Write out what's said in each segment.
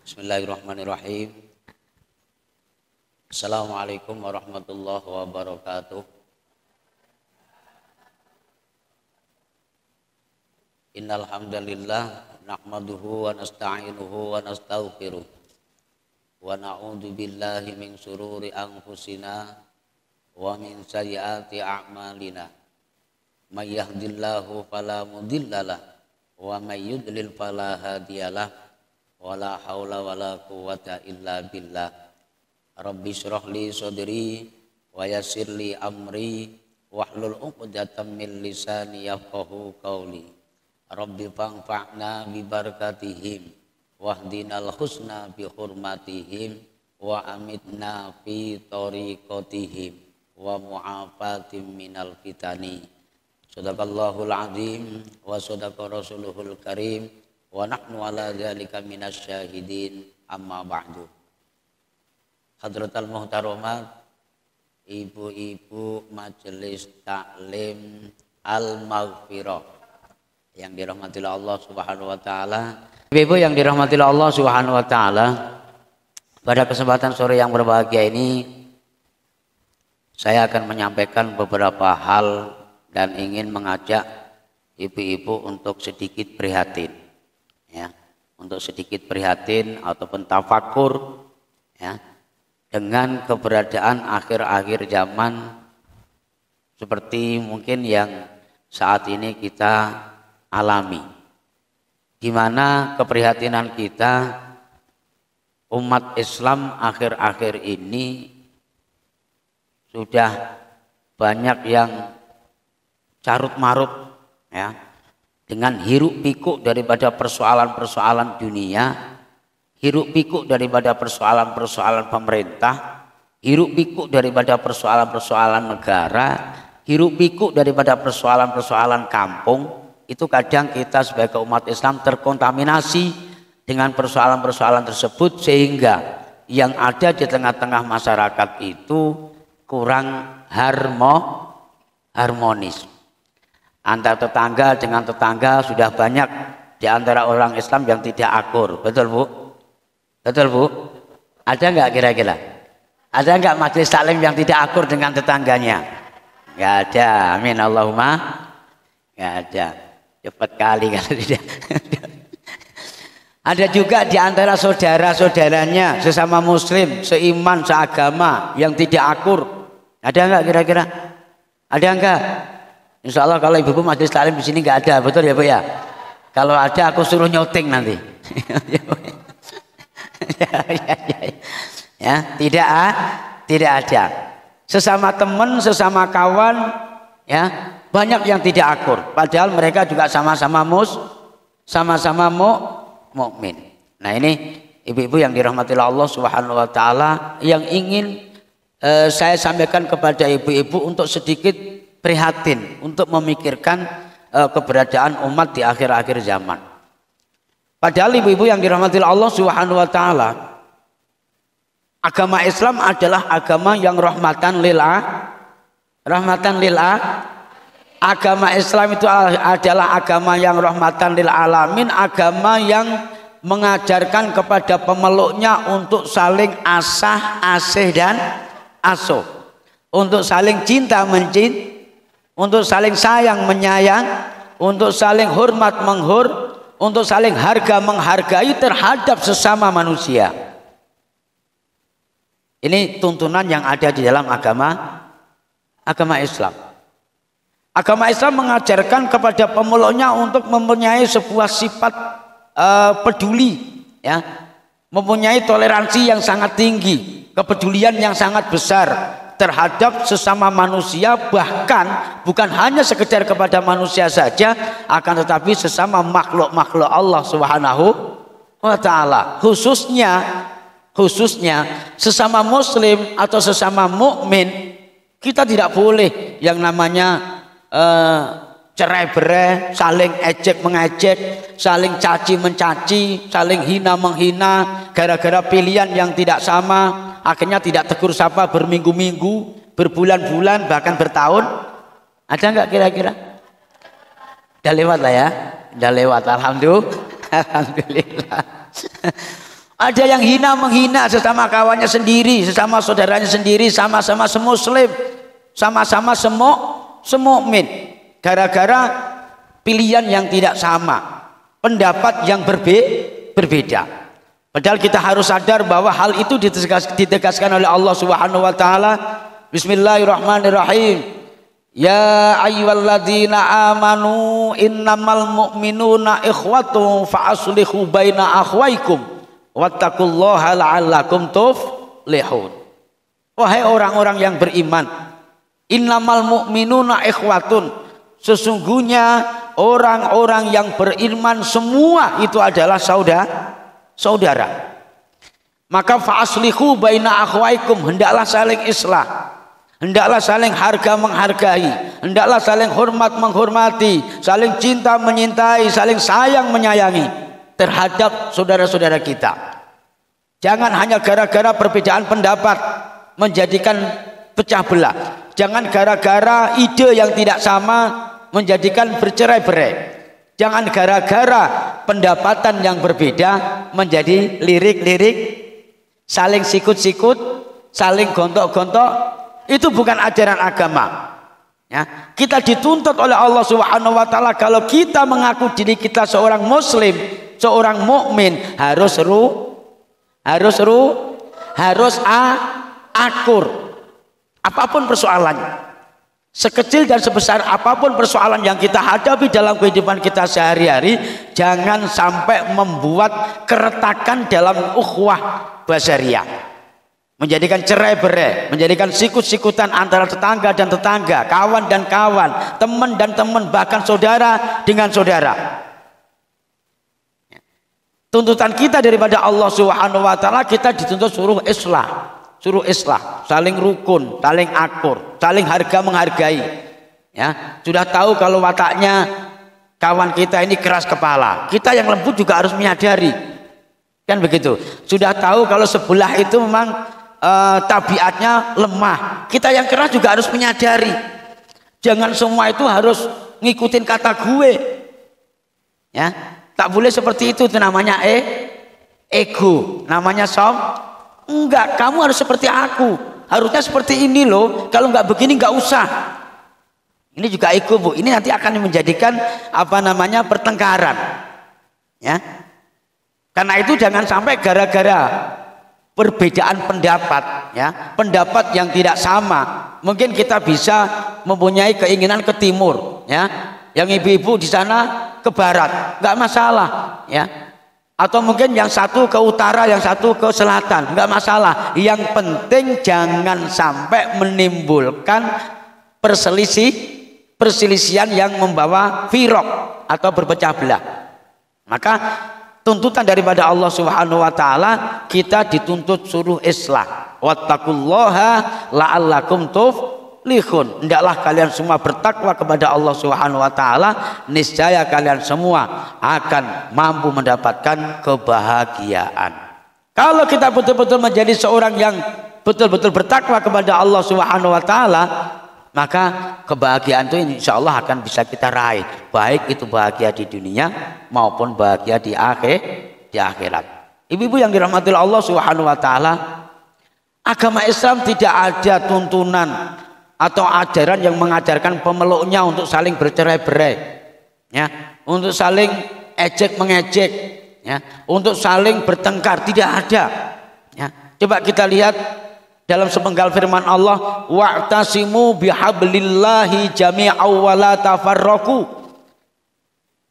Bismillahirrahmanirrahim. Assalamualaikum warahmatullahi wabarakatuh. Innal hamdalillah nahmaduhu wa nasta'inuhu wa nastaghfiruh wa na'udzu billahi min shururi anfusina wa min sayyiati a'malina. May yahdihillahu fala mudhillalah wa may yudlil fala hadiyalah. Wala haula wala quwwata illa billah. Rabbi shrah li sadri wa yassir li amri wahlul 'uqdatam min lisani yafqahu qawli. Rabbi fanfa'na bi barakatihim wahdinal husna bi hurmatihim wa amitna fi tariqatihim wa mu'afatim minal fitani. Shadaqallahul azim wa shadaqa rasuluhul karim. Wa nahnu ala dzalika minasyahidin amma ba'du. Hadratal muhtaramat, ibu-ibu majelis taklim Al-Maghfirah yang dirahmati Allah Subhanahu wa taala. Ibu-ibu yang dirahmati Allah Subhanahu wa taala, pada kesempatan sore yang berbahagia ini saya akan menyampaikan beberapa hal dan ingin mengajak ibu-ibu untuk sedikit prihatin. Ya, untuk sedikit prihatin ataupun tafakur ya, dengan keberadaan akhir-akhir zaman seperti mungkin yang saat ini kita alami, di mana keprihatinan kita umat Islam akhir-akhir ini sudah banyak yang carut marut ya, dengan hiruk pikuk daripada persoalan-persoalan dunia, hiruk pikuk daripada persoalan-persoalan pemerintah, hiruk pikuk daripada persoalan-persoalan negara, hiruk pikuk daripada persoalan-persoalan kampung. Itu kadang kita sebagai umat Islam terkontaminasi dengan persoalan-persoalan tersebut, sehingga yang ada di tengah-tengah masyarakat itu kurang harmonis. Antara tetangga dengan tetangga sudah banyak di antara orang Islam yang tidak akur. Betul Bu? Betul Bu? Ada nggak kira-kira? Ada nggak majelis taklim yang tidak akur dengan tetangganya? Nggak ada. Amin Allahumma. Nggak ada. Cepat kali kalau tidak. Ada juga di antara saudara-saudaranya sesama muslim, seiman, seagama yang tidak akur. Ada nggak kira-kira? Ada nggak? Insya Allah kalau ibu-ibu majelis taklim di sini nggak ada, betul ya Bu ya? Kalau ada aku suruh nyuting nanti. Ya, tidak ada. Sesama teman, sesama kawan, ya banyak yang tidak akur. Padahal mereka juga sama-sama mukmin. Nah ini ibu-ibu yang dirahmati Allah Subhanahu wa taala, yang ingin saya sampaikan kepada ibu-ibu untuk sedikit prihatin, untuk memikirkan keberadaan umat di akhir-akhir zaman. Padahal ibu-ibu yang dirahmati Allah Subhanahu wa taala, agama Islam adalah agama yang rahmatan lil agama Islam itu adalah agama yang rahmatan lil alamin, agama yang mengajarkan kepada pemeluknya untuk saling asih dan asuh, untuk saling cinta mencintai, untuk saling sayang menyayang, untuk saling hormat untuk saling harga menghargai terhadap sesama manusia. Ini tuntunan yang ada di dalam agama Islam. Agama Islam mengajarkan kepada pemeluknya untuk mempunyai sebuah sifat peduli, ya, mempunyai toleransi yang sangat tinggi, kepedulian yang sangat besar terhadap sesama manusia, bahkan bukan hanya sekedar kepada manusia saja, akan tetapi sesama makhluk-makhluk Allah Subhanahu wa taala, khususnya sesama muslim atau sesama mukmin. Kita tidak boleh yang namanya cerai-berai, saling ejek mengejek, saling caci mencaci, saling hina menghina gara-gara pilihan yang tidak sama. Akhirnya tidak tegur sapa berminggu-minggu, berbulan-bulan, bahkan bertahun. Ada nggak kira-kira? Udah lewat lah ya, udah lewat. Alhamdulillah. Ada yang hina menghina sesama kawannya sendiri, sesama saudaranya sendiri, sama-sama semuslim, sama-sama semukmin. Gara-gara pilihan yang tidak sama, pendapat yang berbeda. Padahal kita harus sadar bahwa hal itu ditegaskan oleh Allah Subhanahu wa taala. Bismillahirrahmanirrahim. Ya ayyuhalladzina amanu innamal mu'minuna ikhwatun fa aslihu baina akhwaikum wattaqullaha la'allakum tuflihun. Wahai orang-orang yang beriman, innamal mu'minuna ikhwatun, sesungguhnya orang-orang yang beriman semua itu adalah saudara. Maka fa aslihu baina akhwaikum, hendaklah saling islah. Hendaklah saling harga menghargai, hendaklah saling hormat menghormati, saling cinta menyintai, saling sayang menyayangi terhadap saudara-saudara kita. Jangan hanya gara-gara perbedaan pendapat menjadikan pecah belah. Jangan gara-gara ide yang tidak sama menjadikan bercerai-berai. Jangan gara-gara pendapatan yang berbeda menjadi lirik-lirik, saling sikut-sikut, saling gontok-gontok. Itu bukan ajaran agama. Ya, kita dituntut oleh Allah Subhanahu wa taala kalau kita mengaku diri kita seorang muslim, seorang mukmin, harus akur. Apapun persoalannya. Sekecil dan sebesar apapun persoalan yang kita hadapi dalam kehidupan kita sehari-hari, jangan sampai membuat keretakan dalam ukhuwah basyariah. Menjadikan cerai-berai, menjadikan sikut-sikutan antara tetangga dan tetangga, kawan dan kawan, teman dan teman, bahkan saudara dengan saudara. Tuntutan kita daripada Allah Subhanahu wa taala, kita dituntut suruh islah, saling rukun, saling akur, saling harga menghargai. Ya, sudah tahu kalau wataknya kawan kita ini keras kepala, kita yang lembut juga harus menyadari. Kan begitu. Sudah tahu kalau sebelah itu memang tabiatnya lemah, kita yang keras juga harus menyadari. Jangan semua itu harus ngikutin kata gue, ya, tak boleh seperti itu namanya ego, namanya enggak, kamu harus seperti aku, harusnya seperti ini loh, kalau nggak begini nggak usah. Ini juga ego, Bu. Ini nanti akan menjadikan pertengkaran, ya. Karena itu jangan sampai gara-gara perbedaan pendapat, ya, pendapat yang tidak sama, mungkin kita bisa mempunyai keinginan ke timur, ya, yang ibu-ibu di sana ke barat, nggak masalah, ya, atau mungkin yang satu ke utara, yang satu ke selatan, nggak masalah. Yang penting jangan sampai menimbulkan perselisihan yang membawa firaq atau berpecah belah. Maka tuntutan daripada Allah Subhanahu wa taala, kita dituntut suruh islah. Wattaqullaha la'allakum tuflihun. Hendaklah kalian semua bertakwa kepada Allah Subhanahu wa taala, niscaya kalian semua akan mampu mendapatkan kebahagiaan. Kalau kita betul-betul menjadi seorang yang betul-betul bertakwa kepada Allah Subhanahu wa taala, maka kebahagiaan itu insya Allah akan bisa kita raih, baik itu bahagia di dunia maupun bahagia di akhirat. Ibu-ibu yang dirahmati Allah Subhanahu wa taala, agama Islam tidak ada tuntunan atau ajaran yang mengajarkan pemeluknya untuk saling bercerai-berai, ya, untuk saling ejek mengejek, ya, untuk saling bertengkar, tidak ada. Ya, coba kita lihat dalam sepenggal firman Allah, wa'tasimu bihablillahi jami'aw wa la tafarraqu.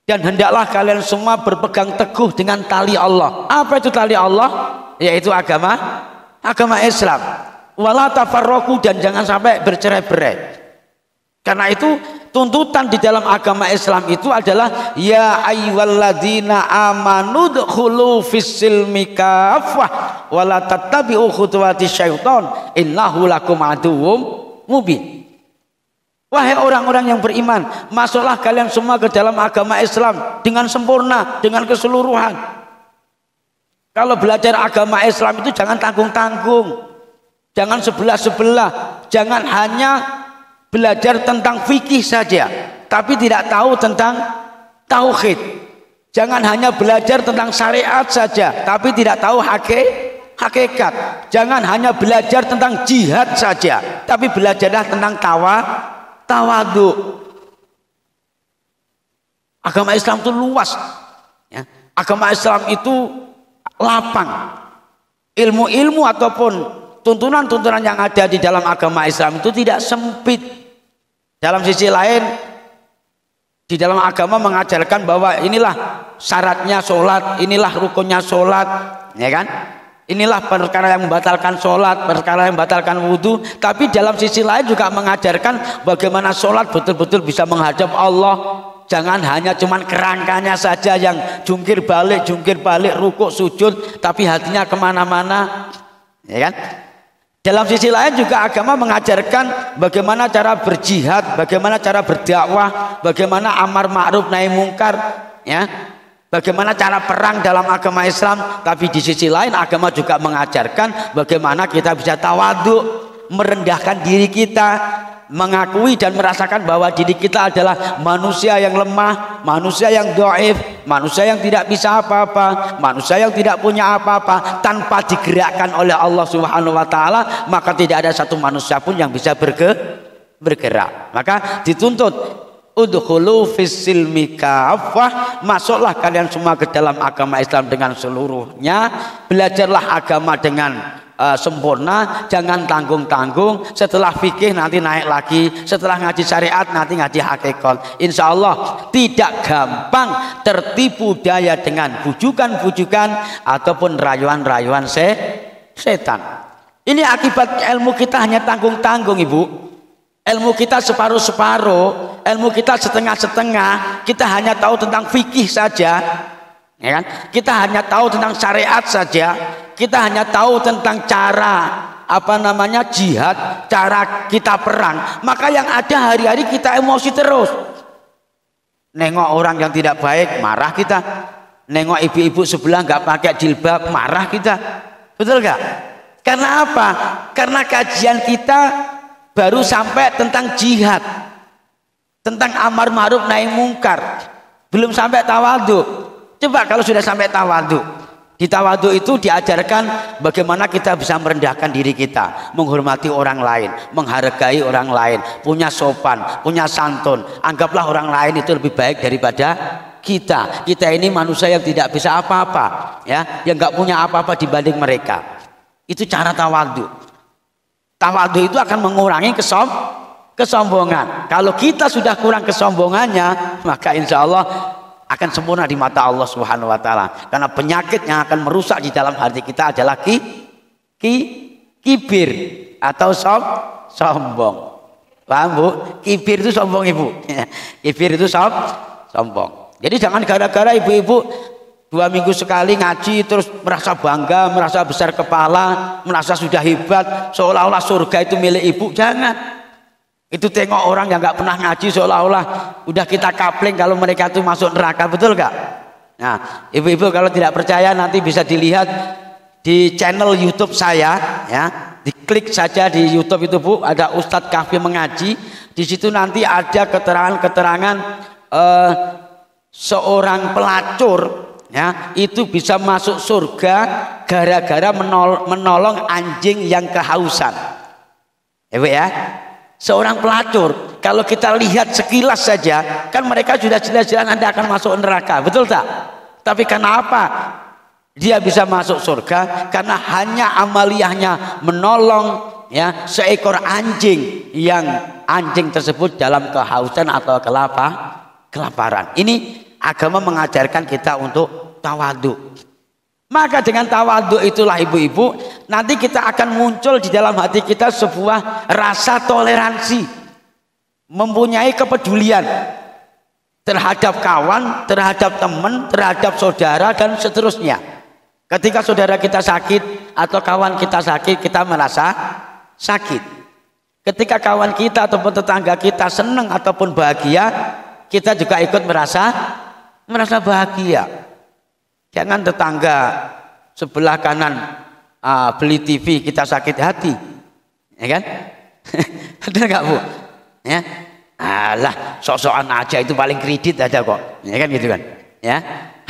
Dan hendaklah kalian semua berpegang teguh dengan tali Allah. Apa itu tali Allah? Yaitu agama Islam. Wa la tafarraqu, dan jangan sampai bercerai-berai. Karena itu tuntutan di dalam agama Islam itu adalah ya ayyuhalladzina amanu dkhulu fis-silmi kaffah wa la tattabi'u khutuwati syaiton innahu lakum aduwwum mubin. Wahai orang-orang yang beriman, masuklah kalian semua ke dalam agama Islam dengan sempurna, dengan keseluruhan. Kalau belajar agama Islam itu jangan tanggung-tanggung, jangan sebelah-sebelah, jangan hanya belajar tentang fikih saja tapi tidak tahu tentang tauhid. Jangan hanya belajar tentang syariat saja, tapi tidak tahu hakikat. Jangan hanya belajar tentang jihad saja, tapi belajarlah tentang tawadu. Agama Islam itu luas. Ya. Agama Islam itu lapang. Ilmu-ilmu ataupun tuntunan-tuntunan yang ada di dalam agama Islam itu tidak sempit. Dalam sisi lain, di dalam agama mengajarkan bahwa inilah syaratnya sholat, inilah rukunnya sholat, ya kan? Inilah perkara yang membatalkan sholat, perkara yang membatalkan wudhu. Tapi dalam sisi lain juga mengajarkan bagaimana sholat betul-betul bisa menghadap Allah. Jangan hanya cuman kerangkanya saja yang jungkir balik, rukuk, sujud, tapi hatinya kemana-mana, ya kan? Dalam sisi lain juga agama mengajarkan bagaimana cara berjihad, bagaimana cara berdakwah, bagaimana amar ma'ruf nahi mungkar, ya. Bagaimana cara perang dalam agama Islam. Tapi di sisi lain agama juga mengajarkan bagaimana kita bisa tawadhu, merendahkan diri kita, mengakui dan merasakan bahwa diri kita adalah manusia yang lemah, manusia yang dhaif, manusia yang tidak bisa apa-apa, manusia yang tidak punya apa-apa. Tanpa digerakkan oleh Allah Subhanahu wa taala, maka tidak ada satu manusia pun yang bisa bergerak. Maka dituntut udkhulu fis-silmi kaffah, masuklah kalian semua ke dalam agama Islam dengan seluruhnya. Belajarlah agama dengan sempurna, jangan tanggung-tanggung. Setelah fikih nanti naik lagi, setelah ngaji syariat nanti ngaji hakikat. Insya Allah tidak gampang tertipu daya dengan bujukan-bujukan ataupun rayuan-rayuan setan. Ini akibat ilmu kita hanya tanggung-tanggung, Ibu. Ilmu kita separuh-separuh, ilmu kita setengah-setengah. Kita hanya tahu tentang fikih saja, ya kan? Kita hanya tahu tentang syariat saja. Kita hanya tahu tentang cara jihad, cara kita perang. Maka yang ada hari-hari kita emosi terus. Nengok orang yang tidak baik, marah kita. Nengok ibu-ibu sebelah nggak pakai jilbab, marah kita. Betul nggak? Karena apa? Karena kajian kita baru sampai tentang jihad, tentang amar ma'ruf nahi mungkar, belum sampai tawadhu. Coba kalau sudah sampai tawadhu. Di tawadhu itu diajarkan bagaimana kita bisa merendahkan diri kita, menghormati orang lain, menghargai orang lain, punya sopan, punya santun. Anggaplah orang lain itu lebih baik daripada kita. Kita ini manusia yang tidak bisa apa-apa, ya, yang nggak punya apa-apa dibanding mereka. Itu cara tawadhu. Tawadhu itu akan mengurangi kesombongan. Kalau kita sudah kurang kesombongannya, maka insya Allah akan sempurna di mata Allah Subhanahu wa taala. Karena penyakit yang akan merusak di dalam hati kita adalah kibir atau sombong. Paham, Bu? Kibir itu sombong, Ibu. Kibir itu sombong. Jadi jangan gara-gara ibu-ibu 2 minggu sekali ngaji terus merasa bangga, merasa besar kepala, merasa sudah hebat, seolah-olah surga itu milik ibu. Jangan. Itu tengok orang yang nggak pernah ngaji seolah-olah udah kita kapling kalau mereka itu masuk neraka. Betul nggak? Nah, ibu-ibu kalau tidak percaya nanti bisa dilihat di channel YouTube saya, ya. Diklik saja di YouTube itu, Bu, ada Ustadz Kahfi mengaji. Di situ nanti ada keterangan-keterangan seorang pelacur, ya, itu bisa masuk surga gara-gara menolong anjing yang kehausan. Ya, Bu, ya. Seorang pelacur, kalau kita lihat sekilas saja, kan mereka sudah jelas-jelas nanti akan masuk neraka, betul tak? Tapi kenapa dia bisa masuk surga? Karena hanya amaliyahnya menolong, ya, seekor anjing yang anjing tersebut dalam kehausan atau kelaparan. Ini agama mengajarkan kita untuk tawadhu. Maka dengan tawadhu itulah ibu-ibu, nanti kita akan muncul di dalam hati kita sebuah rasa toleransi, mempunyai kepedulian terhadap kawan, terhadap teman, terhadap saudara dan seterusnya. Ketika saudara kita sakit atau kawan kita sakit, kita merasa sakit. Ketika kawan kita ataupun tetangga kita senang ataupun bahagia, kita juga ikut merasa bahagia. Jangan tetangga sebelah kanan beli TV kita sakit hati, ya kan? Benar nggak, Bu? Ya, alah, sok-sokan aja itu paling kredit aja kok, ya kan gitu kan? Ya,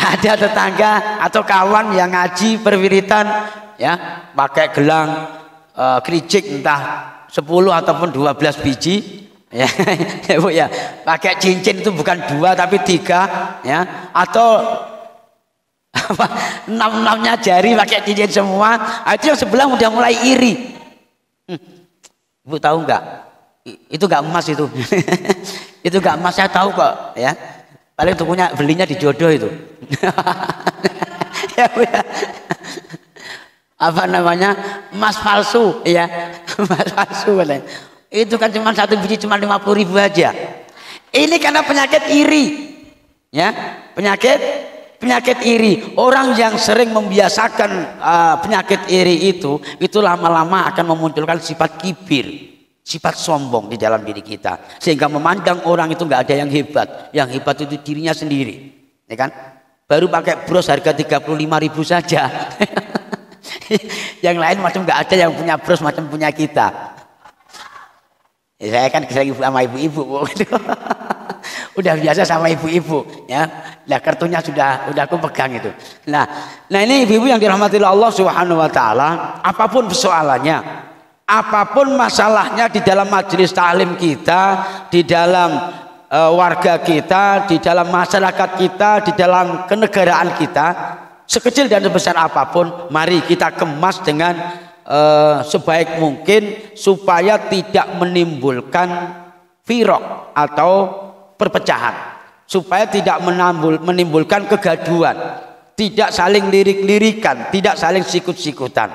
Ada tetangga atau kawan yang ngaji perwiritan ya, pakai gelang kericik entah 10 ataupun 12 biji ya, ya Bu ya. Pakai cincin itu bukan 2 tapi 3 ya, atau apa 6-6-nya jari pakai cincin semua. Itu yang sebelah udah mulai iri. Ibu tahu enggak? Itu enggak emas itu. Itu enggak emas, saya tahu kok ya. Paling tukunya belinya di Jodoh itu. Ya, ya. Apa namanya? Emas palsu ya. Emas palsu katanya. Itu kan cuma 1 biji cuma 50.000 aja. Ini karena penyakit iri. Ya, penyakit iri. Orang yang sering membiasakan penyakit iri itu lama-lama akan memunculkan sifat kibir, sifat sombong di dalam diri kita, sehingga memandang orang itu nggak ada yang hebat. Yang hebat itu dirinya sendiri, ya kan? Baru pakai bros harga 35.000 saja. Yang lain macam nggak ada yang punya bros macam punya kita. Ya, saya kan lagi sama ibu-ibu, udah biasa sama ibu-ibu, ya. Nah kartunya sudah aku pegang itu. Nah ini ibu-ibu yang dirahmati Allah Subhanahu Wa Taala, apapun persoalannya, apapun masalahnya di dalam majelis taklim kita, di dalam warga kita, di dalam masyarakat kita, di dalam kenegaraan kita, sekecil dan sebesar apapun, mari kita kemas dengan sebaik mungkin supaya tidak menimbulkan firaq atau perpecahan, supaya tidak menimbulkan kegaduhan, tidak saling lirik-lirikan, tidak saling sikut-sikutan,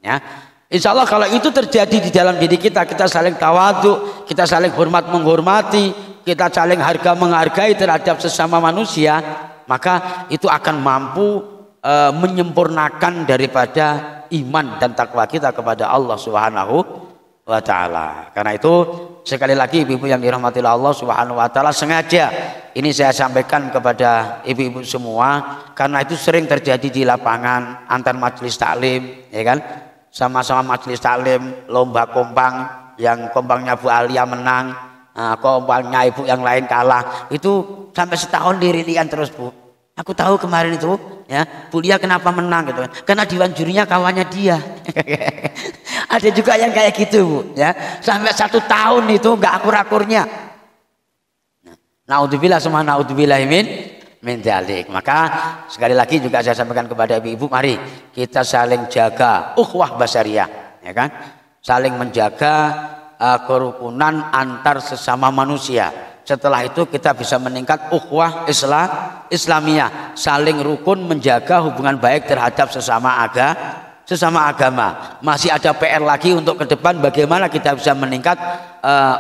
ya. Insya Allah kalau itu terjadi di dalam diri kita, kita saling tawadhu, kita saling hormat menghormati, kita saling harga menghargai terhadap sesama manusia, maka itu akan mampu menyempurnakan daripada iman dan takwa kita kepada Allah Subhanahu Wa Taala. Karena itu sekali lagi ibu-ibu yang dirahmati Allah Subhanahu Wa Taala, sengaja ini saya sampaikan kepada ibu-ibu semua, karena itu sering terjadi di lapangan antar majelis taklim, ya kan? Sama-sama majelis taklim lomba kompang, yang kompangnya Bu Alia menang, kompangnya ibu yang lain kalah, itu sampai setahun dirilikan terus Bu. Aku tahu kemarin itu ya, Bu Lia kenapa menang gitu, karena dewan jurinya kawannya dia. Ada juga yang kayak gitu Bu ya, sampai 1 tahun itu nggak akur-akurnya. Naudzubillah semua naudzubillah min dzalik. Maka sekali lagi juga saya sampaikan kepada ibu-ibu, mari kita saling jaga ukhuwah basariyah, ya kan? Saling menjaga kerukunan antar sesama manusia. Setelah itu kita bisa meningkat ukhuwah Islamiyah, saling rukun menjaga hubungan baik terhadap sesama agama. Masih ada PR lagi untuk ke depan, bagaimana kita bisa meningkat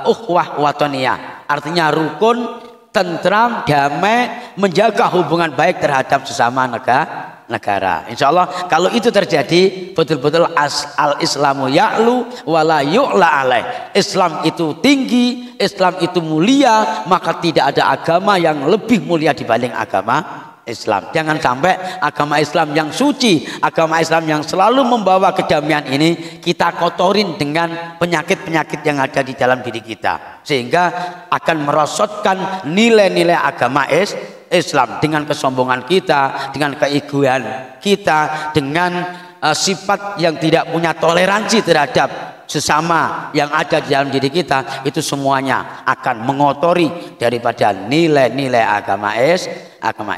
ukhuwah watoniyah, artinya rukun, tentram, damai, menjaga hubungan baik terhadap sesama negara. Insya Allah kalau itu terjadi, betul-betul al-Islamu ya'lu wala yu'la alaih. Islam itu tinggi, Islam itu mulia, maka tidak ada agama yang lebih mulia dibanding agama Islam. Jangan sampai agama Islam yang suci, agama Islam yang selalu membawa kedamaian ini kita kotorin dengan penyakit-penyakit yang ada di dalam diri kita, sehingga akan merosotkan nilai-nilai agama Islam dengan kesombongan kita, dengan keegoan kita, dengan sifat yang tidak punya toleransi terhadap sesama yang ada di dalam diri kita. Itu semuanya akan mengotori daripada nilai-nilai agama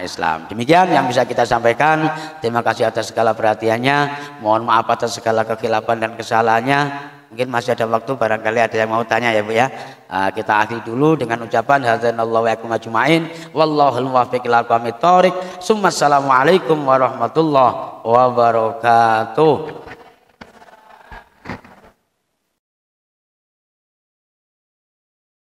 Islam. Demikian yang bisa kita sampaikan. Terima kasih atas segala perhatiannya. Mohon maaf atas segala kekhilafan dan kesalahannya. Mungkin masih ada waktu, barangkali ada yang mau tanya ya Bu ya. Kita akhiri dulu dengan ucapan hadzanallahu wa yakum ajmain. Wallahul muwaffiq ila aqwamit thoriq. Assalamualaikum warahmatullahi wabarakatuh.